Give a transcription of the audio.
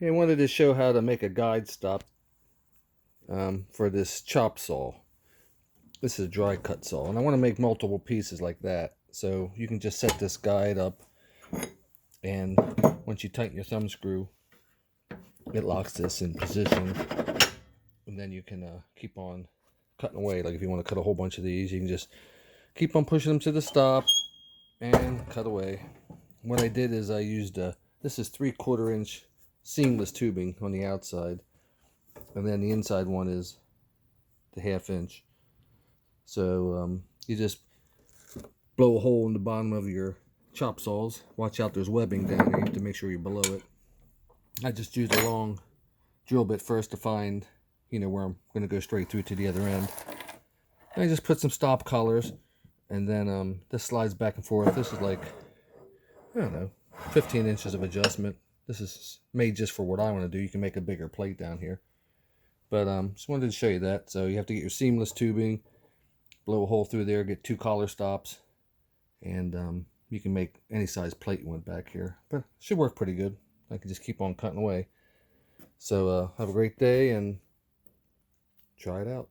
I wanted to show how to make a guide stop for this chop saw. This is a dry cut saw, and I want to make multiple pieces like that. So you can just set this guide up, and once you tighten your thumb screw, it locks this in position, and then you can keep on cutting away. Like if you want to cut a whole bunch of these, you can just keep on pushing them to the stop and cut away. What I did is I used this is 3/4 inch seamless tubing on the outside, and then the inside one is the 1/2 inch. So you just blow a hole in the bottom of your chop saws. Watch out, there's webbing down there. You have to make sure you're below it. I just used a long drill bit first to find, where I'm going to go straight through to the other end. And I just put some stop collars, and then this slides back and forth. This is like, I don't know, 15 inches of adjustment. This is made just for what I want to do. You can make a bigger plate down here. But just wanted to show you that. So you have to get your seamless tubing, blow a hole through there, get 2 collar stops, and you can make any size plate you want back here. But it should work pretty good. I can just keep on cutting away. So have a great day and try it out.